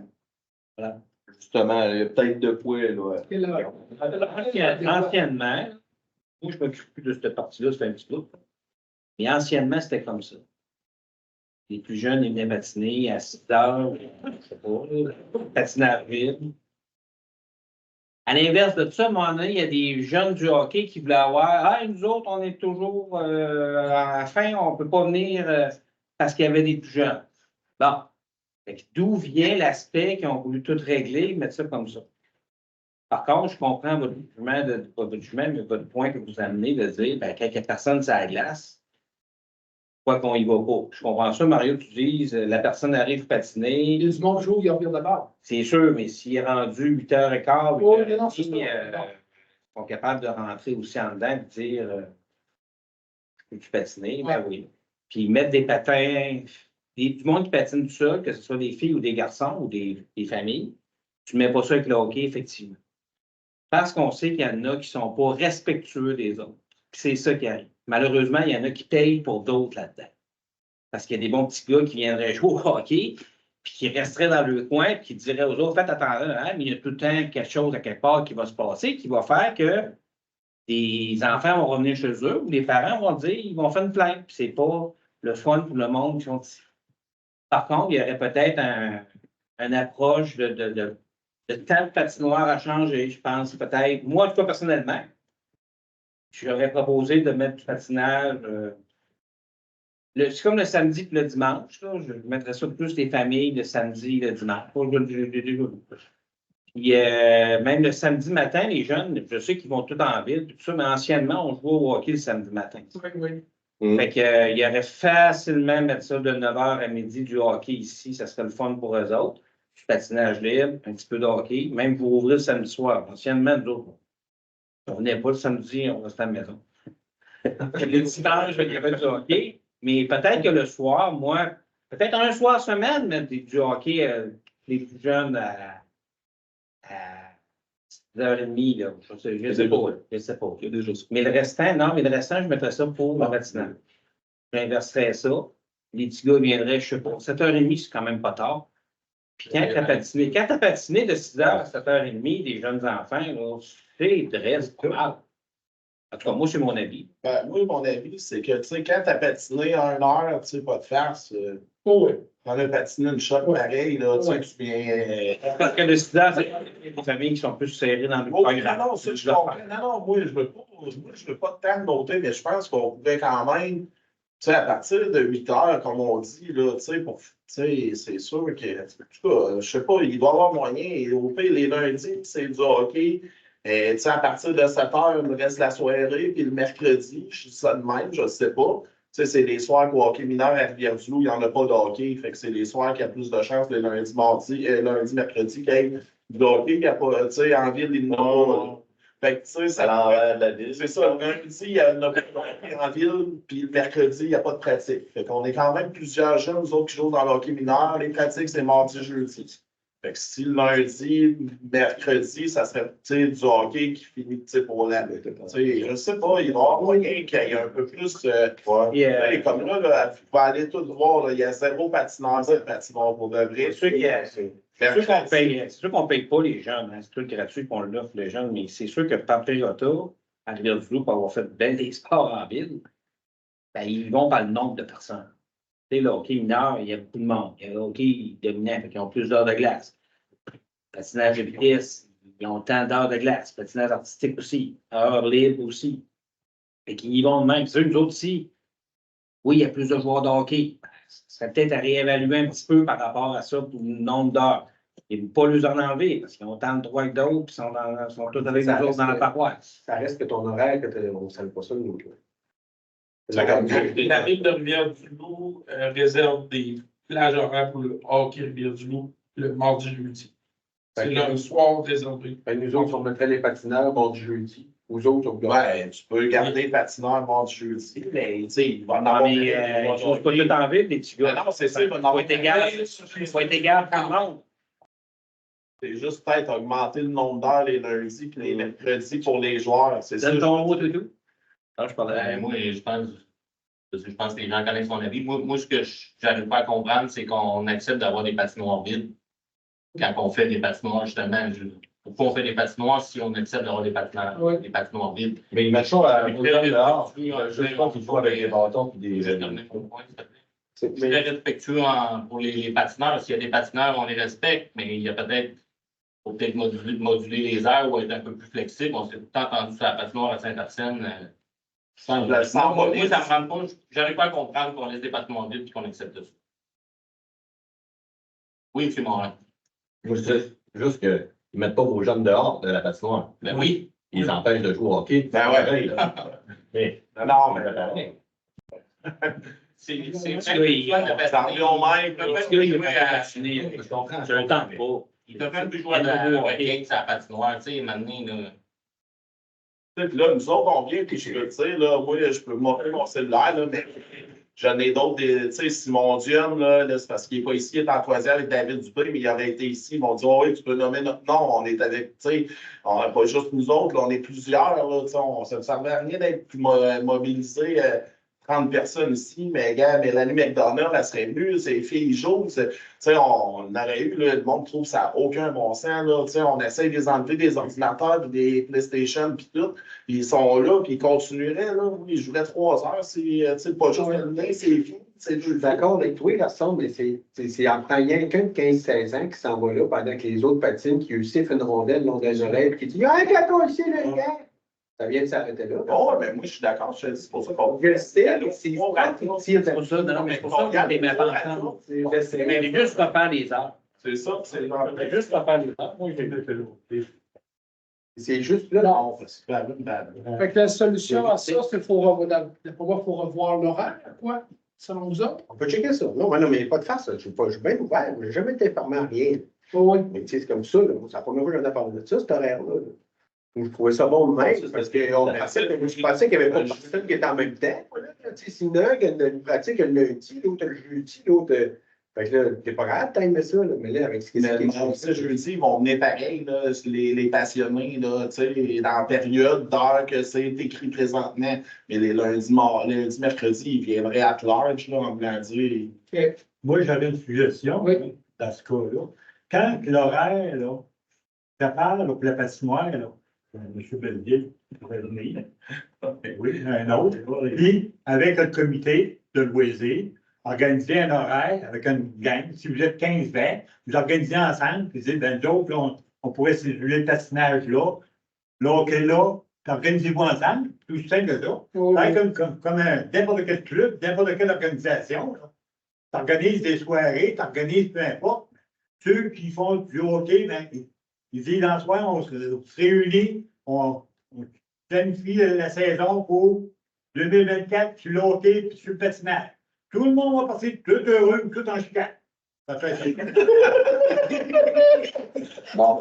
Voilà. Justement, il y a peut-être de quoi, là. Anciennement, moi, je ne m'occupe plus de cette partie-là, ça fait un petit peu. Mais anciennement, c'était comme ça. Les plus jeunes, ils venaient patiner à 6 heures, je ne sais pas, patinage vide. À l'inverse de ça, à un moment donné, il y a des jeunes du hockey qui voulaient avoir Ah, nous autres, on est toujours à la fin, on ne peut pas venir parce qu'il y avait des plus jeunes. Bon. D'où vient l'aspect qu'ils ont voulu tout régler, mettre ça comme ça? Par contre, je comprends votre jugement, mais votre point que vous amenez de dire ben, quand il n'y a personne sur la glace, quoi qu'on y va pas. Je comprends ça, Mario, tu dis la personne arrive patiner. Il y a du monde joue, il revient de bord. C'est sûr, mais s'il est rendu 8h15, ils sont capables de rentrer aussi en dedans et de dire peux-tu patiner? Ben oui. Puis mettre des patins. Du monde qui patine tout seul, que ce soit des filles ou des garçons ou des familles, tu ne mets pas ça avec le hockey, effectivement. Parce qu'on sait qu'il y en a qui ne sont pas respectueux des autres. C'est ça qui arrive. Malheureusement, il y en a qui payent pour d'autres là-dedans. Parce qu'il y a des bons petits gars qui viendraient jouer au hockey, puis qui resteraient dans le coin, puis qui diraient aux autres, faites attention, hein, mais il y a tout le temps quelque chose à quelque part qui va se passer, qui va faire que des enfants vont revenir chez eux, ou les parents vont dire, ils vont faire une plainte. Puis c'est pas le fun pour le monde qui sont ici. Par contre, il y aurait peut-être une approche de temps de patinoire à changer, je pense, peut-être. Moi, en tout cas, personnellement, j'aurais proposé de mettre du patinage. C'est comme le samedi et le dimanche. Là, je mettrais ça plus les familles le samedi et le dimanche. Puis, même le samedi matin, les jeunes, je sais qu'ils vont tout en ville, tout ça, mais anciennement, on jouait au hockey le samedi matin. Oui. Fait qu'il y aurait facilement mettre ça de 9h à midi du hockey ici, ça serait le fun pour eux autres. Du patinage libre, un petit peu de hockey, même pour ouvrir le samedi soir. Anciennement, nous autres, on venait pas le samedi, on restait à la maison. Le dimanche, il y avait du hockey, mais peut-être que le soir, moi, peut-être un soir semaine, mettre du hockey, les plus jeunes à 6h30, là. Je sais pas. Mais le restant, je mettrais ça pour le patinage. J'inverserais ça. Les petits gars viendraient, je sais pas, 7h30, c'est quand même pas tard. Puis quand tu as patiné de 6h à 7h30, des jeunes enfants, là, c'est pas mal. En tout cas, moi, c'est mon avis. Ben, moi, mon avis, c'est que, tu sais, quand tu as patiné 1 heure, tu sais, pas de farce. On a patiné une shot pareil, là, tu sais, tu viens. Parce que de 6h, c'est des familles qui sont plus serrées dans le programme. Non, ça, je comprends. Non, moi, je veux pas tant noter, mais je pense qu'on pourrait quand même, tu sais, à partir de 8h, comme on dit, là, tu sais, c'est sûr que, en tout cas, je sais pas, il doit y avoir moyen. Au pire, les lundis, c'est du hockey. Tu sais, à partir de 7h, il me reste la soirée, puis le mercredi, je dis ça de même, je ne sais pas. Tu sais, c'est les soirs qu'au hockey mineur à Rivière-du-Loup, il n'y en a pas de hockey. Fait que c'est les soirs qu'il y a plus de chances les lundis, mercredi, qu'il y ait du hockey, qu'il n'y a pas, tu sais, en ville, il n'y en a pas. Fait que, tu sais, c'est l'envers de la ville. C'est ça, le lundi, il y en a pas de hockey en ville, puis le mercredi, il n'y a pas de pratique. Fait qu'on est quand même plusieurs jeunes, nous autres, qui jouent dans le hockey mineur. Les pratiques, c'est mardi, jeudi. Fait que si le lundi, mercredi, ça serait du hockey qui finit pour la. Je sais pas, il va y avoir moyen qu'il y ait un peu plus. Comme là, vous pouvez aller tout voir, là, il y a 0 patinage pour de vrai. C'est sûr qu'on ne paye pas les jeunes. Hein. C'est tout gratuit qu'on l'offre les jeunes, mais c'est sûr que par Toyota, à Rivière-du-Loup, pour avoir fait bien des sports en ville, ben, ils vont par le nombre de personnes. Tu sais, le hockey mineur, il y a beaucoup de monde. Il y a le hockey dominant, ils ont plus d'heures de glace. Patinage de vitesse, Ils ont tant d'heures de glace, patinage artistique aussi, heures libres aussi. Et qui y vont de même. C'est nous autres ici. Oui, il y a plus de joueurs de hockey. Ce serait peut-être à réévaluer un petit peu par rapport à ça pour le nombre d'heures. Et ne pas les en enlever, parce qu'ils ont tant de droits que d'autres, puis sont tous avec nous autres dans la paroisse. Ça reste que ton horaire, on ne savait pas ça, nous. La ville de Rivière-du-Loup réserve des plages horaires pour le hockey Rivière-du-Loup le mardi jeudi. C'est le soir réservé. Nous autres, on mettrait les patineurs mardi jeudi. Aux autres, on Ouais, tu peux garder le patineur mardi jeudi, mais tu sais, il va en avoir. Mais je ne pas tout en ville, les petits gars. Non, c'est ça, il va en avoir. Il faut être égal tout le monde. C'est juste peut-être augmenter le nombre d'heures les lundis et les mercredis pour les joueurs. C'est ça. Donne ton mot, tout. Ah, je parlais. Ben, moi, je pense que les gens connaissent mon avis. Moi, ce que j'arrive pas à comprendre, c'est qu'on accepte d'avoir des patinoires vides. Quand on fait des patinoires, justement, pourquoi on fait des patinoires si on accepte d'avoir des patinoires vides? Mais ils mettent ça à dehors. Je pense qu'il faut avec des bâtons et des. Je suis très respectueux pour les patineurs. S'il y a des patineurs, on les respecte, mais il y a peut-être, faut peut-être moduler les heures ou être un peu plus flexible. On s'est tout le temps entendu sur la patinoire à Saint-Arsène. Moi, ça me rend pas. J'arrive pas à comprendre qu'on laisse des patinoires vides et qu'on accepte ça. Oui, c'est mon. Juste qu'ils ne mettent pas vos jeunes dehors de la patinoire. Ben oui. Ils empêchent de jouer au hockey. Ben ouais. Mais, Non, mais. C'est Parce qu'il Dans Lyon-même, il va patiner. Je comprends. Je le tente pas. il devrait plus jouer à la game sur la patinoire. Tu sais, maintenant, là. Là, nous autres, on vient, puis je peux dire, là, moi, je peux montrer mon cellulaire, là, mais j'en ai d'autres, tu sais, Simon Dion, là, c'est parce qu'il n'est pas ici, il est en croisière avec David Dubé, mais il aurait été ici, ils m'ont dit, oh, oui, tu peux nommer notre nom, on est avec, tu sais, on n'est pas juste nous autres, là, on est plusieurs, là, tu sais, ça ne servait à rien d'être mobilisé. 30 personnes ici, mais gars, Mélanie McDonald, elle serait venue, ses filles jouent. On aurait eu, là, le monde trouve que ça n'a aucun bon sens. Là, on essaie de les enlever des ordinateurs, puis des PlayStation, puis tout. Puis ils sont là, puis ils continueraient. Là, ils joueraient 3 heures. C'est pas juste terminé, c'est fini. Je suis d'accord avec toi, Gaston, mais c'est en prenant rien qu'un de 15-16 ans qui s'en va là pendant que les autres patinent, qui eux sifflent une rondelle le long des oreilles, qui dit ah, toi aussi, le gars! Ça vient de s'arrêter là. Oh, mais moi, je suis d'accord. C'est pour ça qu'on je sais, C'est pour ça, non, mais c'est pour ça qu'on les met pas ensemble. Mais juste refaire les heures. C'est ça, c'est Juste refaire les heures. Moi, j'ai fait l'eau. C'est juste là. Non. c'est pas bad. Fait que la solution à ça, c'est qu'il faut revoir l'horaire, quoi, selon vous autres. On peut checker ça. Non, mais pas de face. Je suis bien ouvert. Je n'ai jamais été informé à rien. Oui. Mais tu sais, c'est comme ça. C'est la première fois que j'en ai parlé de ça, cet horaire-là. Je trouvais ça bon de même, parce que je pensais qu'il n'y avait pas de personne qui était en même temps. Si une heure, il y a une pratique le lundi, l'autre le jeudi, l'autre. Fait que là, t'es pas grave de timer ça, là, mais là, avec ce qui Mais jeudi, ils vont venir pareil, là, les passionnés, là, dans la période d'heure que c'est écrit présentement. Mais les lundis, mercredis, ils viendraient à large, là, en voulant dire. Moi, j'avais une suggestion dans ce cas-là. Quand l'horaire, là, ça parle pour la patinoire, là, M. Belleville pourrait venir. Oui, un autre. Puis, avec le comité de loisirs, organiser un horaire avec une gang. Si vous êtes 15-20, vous organisez ensemble, puis vous dites, ben, d'autres, on pourrait simuler le patinage là. Là, OK, là, organisez-vous ensemble, tout simple que ça. Comme n'importe quel club, n'importe quelle organisation. Tu organises des soirées, tu organises peu importe. Ceux qui font du hockey, ben, ils disent dans le soir, on se réunit, on planifie la saison pour 2024 sur le hockey et sur le patinage. Tout le monde va passer tout heureux, tout en chicane. Ça fait ça. Bon,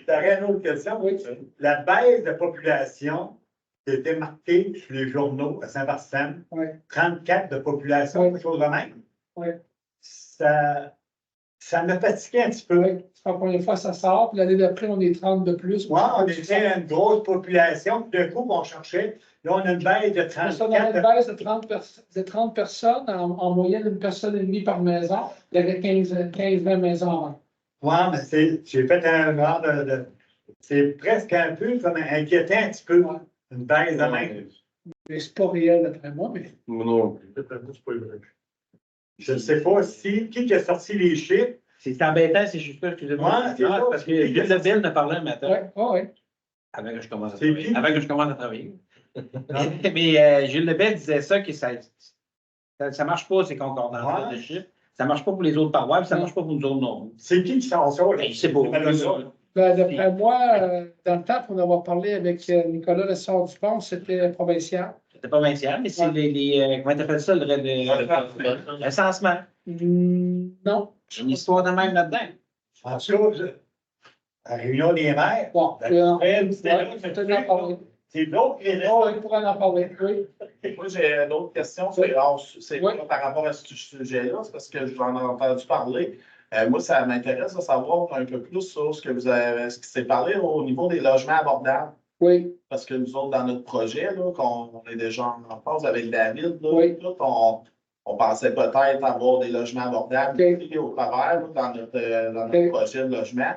T'aurais une autre question? Oui. La baisse de population qui a été marquée sur les journaux à Saint-Barthélemy, 34 de population, quelque chose de même. Oui. Ça m'a fatigué un petit peu. Oui. La première fois, ça sort, puis l'année d'après, on est 30 de plus. Oui, on était une grosse population, puis d'un coup, on cherchait. Là, on a une baisse de 34. On a une baisse de 30 personnes, en moyenne, une personne et demie par maison. Il y avait 15-20 maisons avant. Oui, mais j'ai fait un genre de. C'est presque un peu comme inquiétant un petit peu. Une baisse de même. Mais c'est pas réel d'après moi, mais. Non, c'est pas vrai. Je ne sais pas qui a sorti les chiffres. C'est embêtant, c'est juste ça, excusez-moi. Ouais, c'est ça. Parce que Gilles Lebel me parlait un matin. Oui. Avant que je commence à C'est travailler. qui? Avant que je commence à travailler. Mais Gilles Lebel disait ça, que ça marche pas, ces concordances de chiffres. Ça marche pas pour les autres parois, puis ça marche pas pour nous autres non. C'est qui sort ça? Je sais pas. Ben, d'après moi, dans le temps, pour en avoir parlé avec Nicolas Lessard-Dupont, c'était provincial. C'était pas provincial, mais c'est comment t'appelles ça, le recensement. Non. Une histoire de même là-dedans. En tout cas, la réunion des maires. Bon, C'est d'autres qui on pourrait en parler. Oui. Moi, j'ai une autre question. C'est Oui. pas par rapport à ce sujet-là, c'est parce que j'en ai entendu parler. Moi, ça m'intéresse de savoir un peu plus sur ce qui s'est parlé au niveau des logements abordables. Oui. Parce que nous autres, dans notre projet, là, qu'on est déjà en phase avec David, là, Oui. tout, on pensait peut-être avoir des logements abordables au travers là, dans notre projet de logement.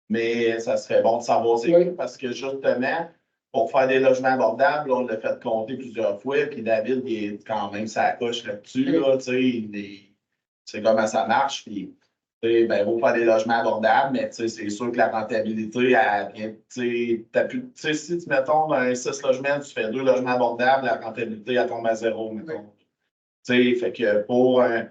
Mais ça serait bon de savoir c'est quoi, parce que justement, pour faire des logements abordables, on l'a fait compter plusieurs fois, puis David, il est quand même sa coche là-dessus, là, tu sais comment ça marche, puis ben, il faut faire des logements abordables, mais c'est sûr que la rentabilité, si tu mettons un 6 logements, tu fais 2 logements abordables, la rentabilité, elle tombe à 0, mettons. Fait que pour un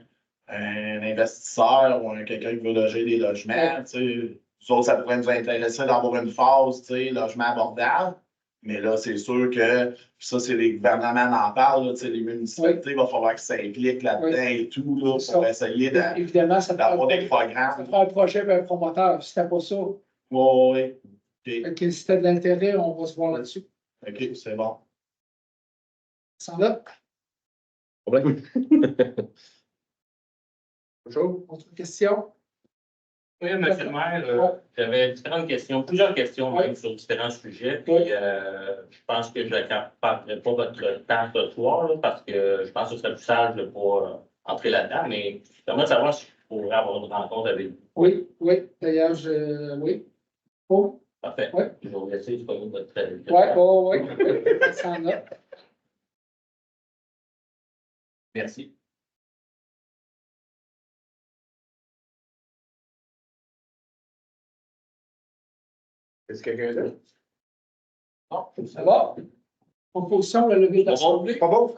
investisseur ou quelqu'un qui veut loger des logements, ça pourrait nous intéresser d'avoir une phase, logement abordable. Mais là, c'est sûr que ça, c'est les gouvernements en parlent, là, les municipalités, il va falloir qu'ils s'impliquent là-dedans et tout, là, pour essayer d'avoir des programmes. Ça prend un projet et un promoteur. Si c'était pas ça, Oui. si c'était de l'intérêt, on va se voir là-dessus. OK, c'est bon. Sans là. Problème. Autre question? Oui, M. le maire, j'avais plusieurs questions même sur différents sujets. Puis, je pense que je n'accaparerai pas votre temps ce soir, là, parce que je pense que ce serait plus sage de ne pas entrer là-dedans. Mais j'aimerais savoir si je pourrais avoir une rencontre avec vous. Oui. D'ailleurs, oui. Oh. Parfait. Oui. Je vais vous laisser disponible votre Oui. Sans là. Merci. Est-ce que quelqu'un d'autre? Non, ça va? Proposition, la levée de l'Assemblée. Pas bon?